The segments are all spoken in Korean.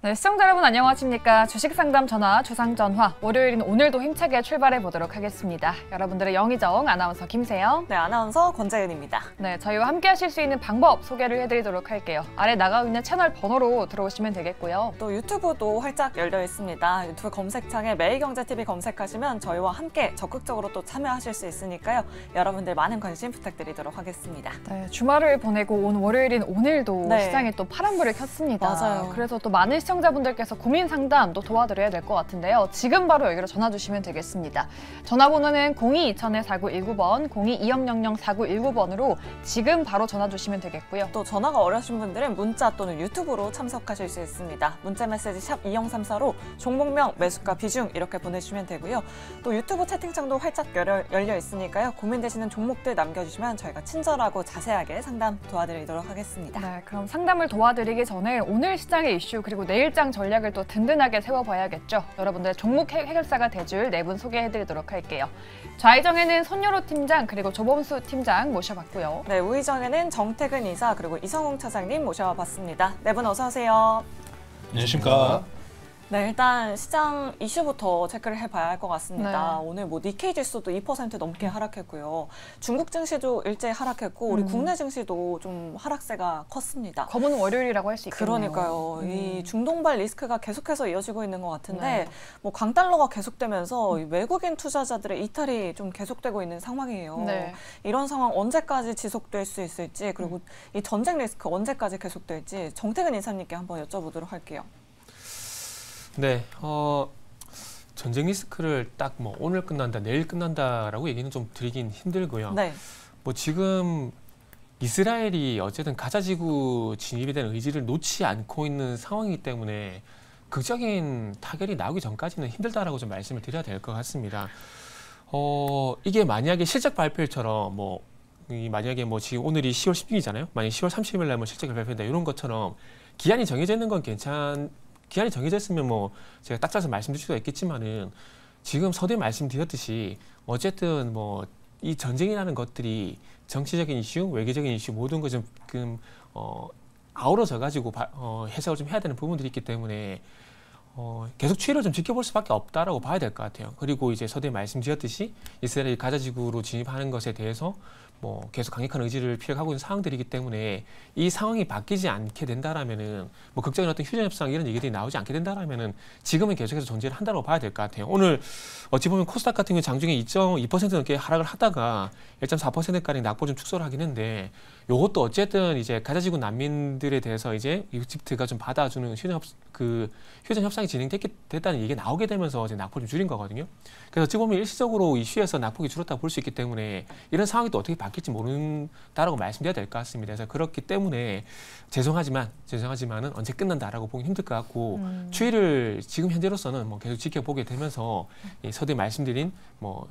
네, 시청자 여러분 안녕하십니까. 주식상담 전화, 주상전화. 월요일인 오늘도 힘차게 출발해 보도록 하겠습니다. 여러분들의 영의정 아나운서 김세영. 네, 아나운서 권재윤입니다. 네, 저희와 함께 하실 수 있는 방법 소개를 해드리도록 할게요. 아래 나가고 있는 채널 번호로 들어오시면 되겠고요. 또 유튜브도 활짝 열려 있습니다. 유튜브 검색창에 매일경제TV 검색하시면 저희와 함께 적극적으로 또 참여하실 수 있으니까요. 여러분들 많은 관심 부탁드리도록 하겠습니다. 네, 주말을 보내고 온 월요일인 오늘도 시장에 또 파란불을 켰습니다. 맞아요. 그래서 또 많은 시청자분들께서 고민 상담도 도와드려야 될 것 같은데요. 지금 바로 여기로 전화 주시면 되겠습니다. 전화번호는 02-2000-4919번, 02-2000-4919번으로 지금 바로 전화 주시면 되겠고요. 또 전화가 어려우신 분들은 문자 또는 유튜브로 참석하실 수 있습니다. 문자 메시지 샵 2034로 종목명, 매수가, 비중 이렇게 보내주시면 되고요. 또 유튜브 채팅창도 활짝 열려 있으니까요. 고민되시는 종목들 남겨주시면 저희가 친절하고 자세하게 상담 도와드리도록 하겠습니다. 네, 그럼 상담을 도와드리기 전에 오늘 시장의 이슈 그리고 내일장 전략을 또 든든하게 세워봐야겠죠. 여러분들 종목 해결사가 돼줄 네 분 소개해드리도록 할게요. 좌의정에는 손여로 팀장 그리고 조범수 팀장 모셔봤고요. 네, 우의정에는 정태근 이사 그리고 이성웅 차장님 모셔봤습니다. 네 분 어서 오세요. 안녕하십니까. 네, 일단 시장 이슈부터 체크를 해봐야 할 것 같습니다. 네. 오늘 니케이 지수도 2% 넘게 하락했고요. 중국 증시도 일제히 하락했고 우리 국내 증시도 좀 하락세가 컸습니다. 검은 월요일이라고 할 수 있겠네요. 그러니까요. 이 중동발 리스크가 계속해서 이어지고 있는 것 같은데 네. 뭐 강달러가 계속되면서 외국인 투자자들의 이탈이 좀 계속되고 있는 상황이에요. 네. 이런 상황 언제까지 지속될 수 있을지 그리고 이 전쟁 리스크 언제까지 계속될지 정태근 이사님께 한번 여쭤보도록 할게요. 네, 전쟁 리스크를 딱 뭐 오늘 끝난다, 내일 끝난다라고 얘기는 좀 드리긴 힘들고요. 네. 뭐 지금 이스라엘이 어쨌든 가자지구 진입에 대한 의지를 놓지 않고 있는 상황이기 때문에 극적인 타결이 나오기 전까지는 힘들다라고 좀 말씀을 드려야 될 것 같습니다. 이게 만약에 실적 발표일처럼 만약에 지금 오늘이 10월 16일이잖아요. 만약 10월 30일 날 실적을 발표한다 이런 것처럼 기한이 정해져 있는 건 기한이 정해져 있으면 제가 딱 짜서 말씀드릴 수가 있겠지만은 지금 서두에 말씀드렸듯이 어쨌든 이 전쟁이라는 것들이 정치적인 이슈, 외교적인 이슈 모든 것 좀 아우러져 가지고 해석을 좀 해야 되는 부분들이 있기 때문에 계속 추이를 좀 지켜볼 수밖에 없다라고 봐야 될 것 같아요. 그리고 이제 서두에 말씀드렸듯이 이스라엘이 가자지구로 진입하는 것에 대해서 계속 강력한 의지를 피력하고 있는 상황들이기 때문에 이 상황이 바뀌지 않게 된다라면은 극적인 어떤 휴전 협상 이런 얘기들이 나오지 않게 된다라면은 지금은 계속해서 존재를 한다고 봐야 될 것 같아요. 오늘 어찌 보면 코스닥 같은 경우 장중에 2.2% 넘게 하락을 하다가 1.4%가량 낙폭 좀 축소를 하긴 했는데 요것도 어쨌든 이제 가자지구 난민들에 대해서 이제 이집트가 좀 받아주는 휴전 협상이 됐다는 얘기가 나오게 되면서 이제 낙폭을 좀 줄인 거거든요. 그래서 어찌 보면 일시적으로 이슈에서 낙폭이 줄었다 볼 수 있기 때문에 이런 상황이 또 어떻게 바뀔지 모른다라고 말씀드려야 될 것 같습니다. 그래서 그렇기 때문에 죄송하지만은 언제 끝난다라고 보기 힘들 것 같고 추이를 지금 현재로서는 계속 지켜보게 되면서 서두에 말씀드린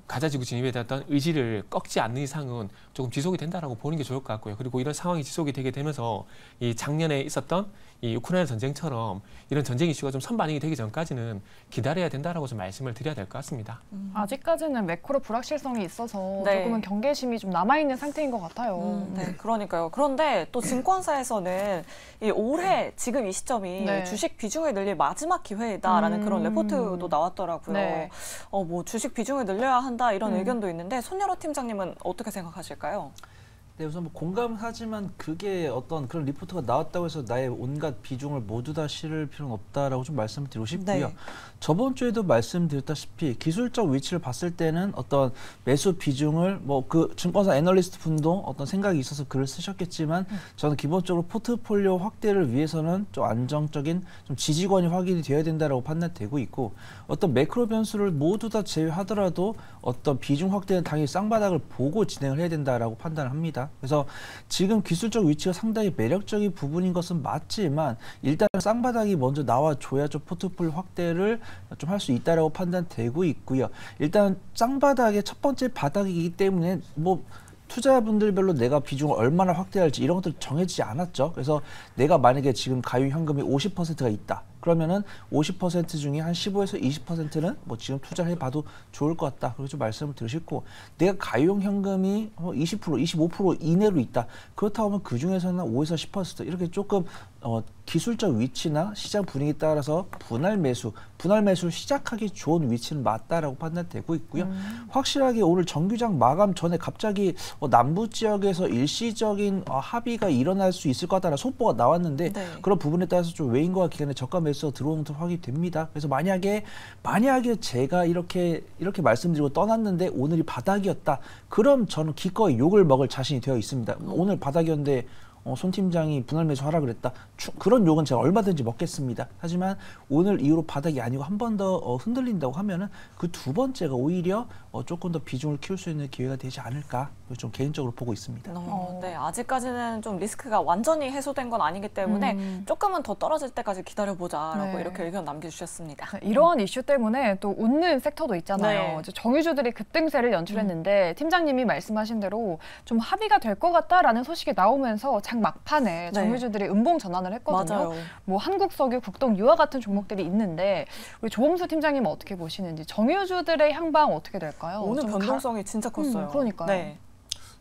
가자지구 진입에 대한 어떤 의지를 꺾지 않는 이상은 조금 지속이 된다라고 보는 게 좋을 것 같고요. 그리고 이런 상황이 지속이 되게 되면서 이 작년에 있었던 이 우크라이나 전쟁처럼 이런 전쟁 이슈가 좀 선반영이 되기 전까지는 기다려야 된다라고 좀 말씀을 드려야 될 것 같습니다. 아직까지는 매크로 불확실성이 있어서 네. 조금은 경계심이 좀 남아있는 상태인 것 같아요. 네, 그러니까요. 그런데 또 증권사에서는 올해 지금 이 시점이 네. 주식 비중을 늘릴 마지막 기회이다라는 그런 레포트도 나왔더라고요. 네. 주식 비중을 늘려야 한다 이런 의견도 있는데 손여로 팀장님은 어떻게 생각하실까요? 네, 우선 공감하지만 그게 어떤 그런 리포트가 나왔다고 해서 나의 온갖 비중을 모두 다 실을 필요는 없다라고 좀 말씀을 드리고 싶고요. 네. 저번 주에도 말씀드렸다시피 기술적 위치를 봤을 때는 어떤 매수 비중을 그 증권사 애널리스트 분도 어떤 생각이 있어서 글을 쓰셨겠지만 저는 기본적으로 포트폴리오 확대를 위해서는 좀 안정적인 좀 지지권이 확인이 되어야 된다라고 판단되고 있고 어떤 매크로 변수를 모두 다 제외하더라도 어떤 비중 확대는 당연히 쌍바닥을 보고 진행을 해야 된다라고 판단을 합니다. 그래서 지금 기술적 위치가 상당히 매력적인 부분인 것은 맞지만 일단 쌍바닥이 먼저 나와줘야 좀 포트폴리오 확대를 좀 할 수 있다라고 판단되고 있고요. 일단 쌍바닥의 첫 번째 바닥이기 때문에 투자분들별로 내가 비중을 얼마나 확대할지 이런 것들 정해지지 않았죠. 그래서 내가 만약에 지금 가용 현금이 50%가 있다. 그러면은 50% 중에 한 15에서 20%는 뭐 지금 투자를 해봐도 좋을 것 같다. 그렇게 좀 말씀을 드리고 내가 가용 현금이 20%, 25% 이내로 있다. 그렇다고 하면 그 중에서는 5에서 10% 이렇게 조금 기술적 위치나 시장 분위기에 따라서 분할 매수를 시작하기 좋은 위치는 맞다라고 판단되고 있고요. 확실하게 오늘 정규장 마감 전에 갑자기 남부 지역에서 일시적인 합의가 일어날 수 있을 것 같다는 속보가 나왔는데 네. 그런 부분에 따라서 좀 외인과 기관의 저가 매수가 들어오는 것도 확인이 됩니다. 그래서 만약에 제가 이렇게 말씀드리고 떠났는데 오늘이 바닥이었다. 그럼 저는 기꺼이 욕을 먹을 자신이 되어 있습니다. 오늘 바닥이었는데 손 팀장이 분할 매수 하라 그랬다. 그런 욕은 제가 얼마든지 먹겠습니다. 하지만 오늘 이후로 바닥이 아니고 한 번 더 흔들린다고 하면은 그 두 번째가 오히려 조금 더 비중을 키울 수 있는 기회가 되지 않을까 좀 개인적으로 보고 있습니다. 네, 아직까지는 좀 리스크가 완전히 해소된 건 아니기 때문에 조금은 더 떨어질 때까지 기다려보자라고 네. 이렇게 의견 남겨주셨습니다. 이러한 이슈 때문에 또 웃는 섹터도 있잖아요. 네. 이제 정유주들이 급등세를 연출했는데 팀장님이 말씀하신 대로 좀 합의가 될 것 같다라는 소식이 나오면서 장 막판에 정유주들이 음봉 전환을 했거든요. 맞아요. 뭐 한국석유, 국동유와 같은 종목들이 있는데 우리 조범수 팀장님은 어떻게 보시는지 정유주들의 향방 어떻게 될까요? 오늘 좀 변동성이 진짜 컸어요. 그러니까요. 네.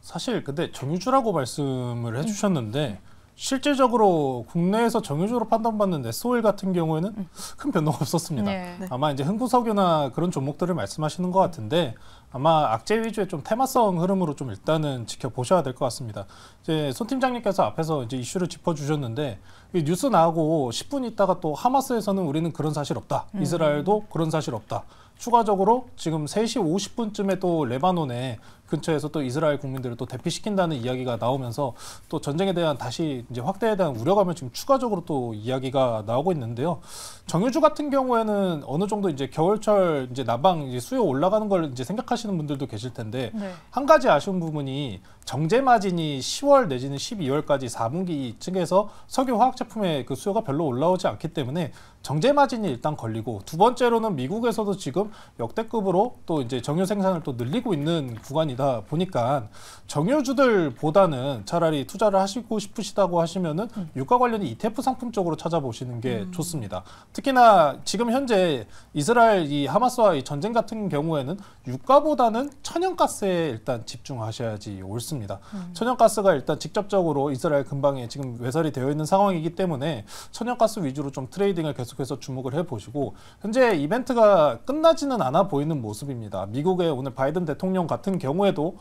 사실 근데 정유주라고 말씀을 해주셨는데 실질적으로 국내에서 정유주로 판단받는 네스오일 같은 경우에는 큰 변동 없었습니다. 네. 아마 이제 흥구석유나 그런 종목들을 말씀하시는 것 같은데 아마 악재 위주의 좀 테마성 흐름으로 좀 일단은 지켜보셔야 될 것 같습니다. 이제 손 팀장님께서 앞에서 이제 이슈를 짚어주셨는데 이 뉴스 나오고 10분 있다가 또 하마스에서는 우리는 그런 사실 없다. 이스라엘도 그런 사실 없다. 추가적으로 지금 3시 50분쯤에 또 레바논에 근처에서 또 이스라엘 국민들을 또 대피시킨다는 이야기가 나오면서 또 전쟁에 대한 다시 이제 확대에 대한 우려감을 지금 추가적으로 또 이야기가 나오고 있는데요. 정유주 같은 경우에는 어느 정도 이제 겨울철 이제 난방 이제 수요 올라가는 걸 이제 생각하시는 분들도 계실 텐데 네. 한 가지 아쉬운 부분이 정제 마진이 10월 내지는 12월까지 4분기 층에서 석유 화학 제품의 그 수요가 별로 올라오지 않기 때문에 정제 마진이 일단 걸리고 두 번째로는 미국에서도 지금 역대급으로 또 이제 정유 생산을 또 늘리고 있는 구간이다 보니까 정유주들보다는 차라리 투자를 하시고 싶으시다고 하시면은 유가 관련 ETF 상품 쪽으로 찾아보시는 게 좋습니다. 특히나 지금 현재 이스라엘 이 하마스와 이 전쟁 같은 경우에는 유가보다는 천연가스에 일단 집중하셔야지 옳습니다. 천연가스가 일단 직접적으로 이스라엘 근방에 지금 외설이 되어 있는 상황이기 때문에 천연가스 위주로 좀 트레이딩을 계속해서 주목을 해보시고 현재 이벤트가 끝나지는 않아 보이는 모습입니다. 미국의 오늘 바이든 대통령 같은 경우에도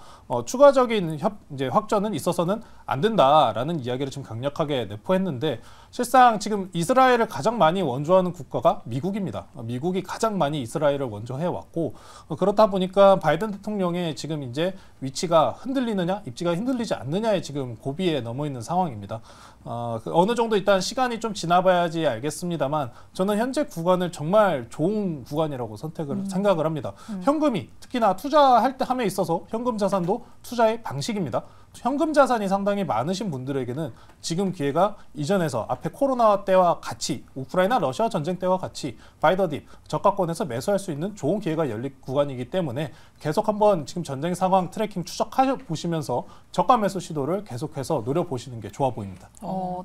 추가적인 이제 확전은 있어서는 안 된다라는 이야기를 지금 강력하게 내포했는데 실상 지금 이스라엘을 가장 많이 원조하는 국가가 미국입니다. 미국이 가장 많이 이스라엘을 원조해 왔고 그렇다 보니까 바이든 대통령의 지금 이제 위치가 흔들리느냐 입지가 흔들리지 않느냐에 지금 고비에 넘어 있는 상황입니다. 어느 정도 일단 시간이 좀 지나봐야지 알겠습니다만 저는 현재 구간을 정말 좋은 구간이라고 생각을 합니다. 현금이 특히나 투자할 때 함에 있어서 현금 자산도 투자의 방식입니다. 현금 자산이 상당히 많으신 분들에게는 지금 기회가 이전에서 앞에 코로나 때와 같이 우크라이나 러시아 전쟁 때와 같이 바이더딥 저가권에서 매수할 수 있는 좋은 기회가 열릴 구간이기 때문에 계속 한번 지금 전쟁 상황 트래킹 추적해 보시면서 저가 매수 시도를 계속해서 노려보시는 게 좋아 보입니다.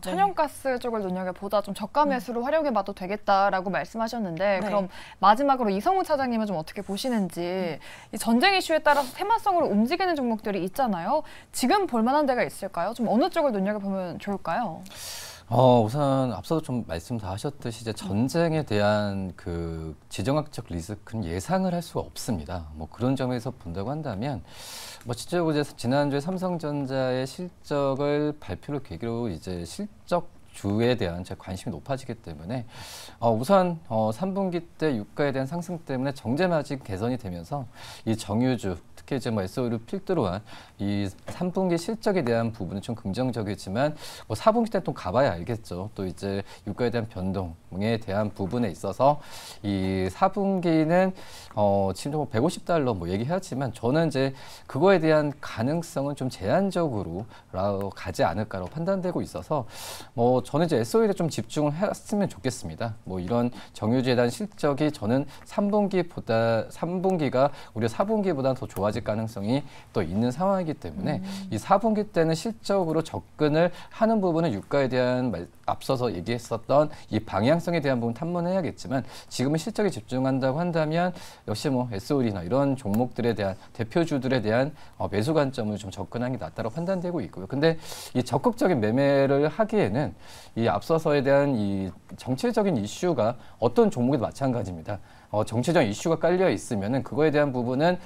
천연가스 쪽을 눈여겨보다 좀 저가 매수로 활용해봐도 되겠다라고 말씀하셨는데 네. 그럼 마지막으로 이성우 차장님은 좀 어떻게 보시는지 이 전쟁 이슈에 따라서 테마성으로 움직이는 종목들이 있잖아요. 지금 볼만한 데가 있을까요? 좀 어느 쪽을 눈여겨보면 좋을까요? 우선 앞서도 좀 말씀 다 하셨듯이 이제 전쟁에 대한 그 지정학적 리스크는 예상을 할 수가 없습니다. 뭐 그런 점에서 본다고 한다면 뭐 진짜 이제 지난주에 삼성전자의 실적을 발표를 계기로 이제 실적 주에 대한 제 관심이 높아지기 때문에 우선 3분기 때 유가에 대한 상승 때문에 정제 마진 개선이 되면서 이 정유주 특히 이제 뭐 SO를 필두로 한 이 3분기 실적에 대한 부분은 좀 긍정적이지만 뭐 4분기 때 또 가봐야 알겠죠. 또 이제 유가에 대한 변동에 대한 부분에 있어서 이 4분기는 지금 뭐 $150 뭐 얘기하지만 저는 이제 그거에 대한 가능성은 좀 제한적으로 가지 않을까라고 판단되고 있어서 뭐 저는 이제 SOE에 좀 집중을 했으면 좋겠습니다. 뭐 이런 정유주에 대한 실적이 저는 3분기가 오히려 4분기보다 더 좋아질 가능성이 또 있는 상황이기 때문에 이 4분기 때는 실적으로 접근을 하는 부분은 유가에 대한 앞서서 얘기했었던 이 방향성에 대한 부분 탐문해야겠지만 지금은 실적에 집중한다고 한다면 역시 뭐 SOE나 이런 종목들에 대한 대표주들에 대한 매수 관점을 좀 접근하는 게 낫다고 판단되고 있고요. 근데 이 적극적인 매매를 하기에는 이 앞서서에 대한 이 정치적인 이슈가 어떤 종목에도 마찬가지입니다. 정치적 이슈가 깔려 있으면은 그거에 대한 부분은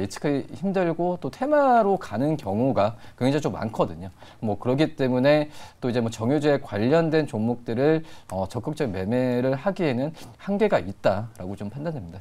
예측하기 힘들고 또 테마로 가는 경우가 굉장히 좀 많거든요. 뭐 그렇기 때문에 또 이제 뭐 정유주에 관련된 종목들을 적극적 매매를 하기에는 한계가 있다라고 좀 판단됩니다.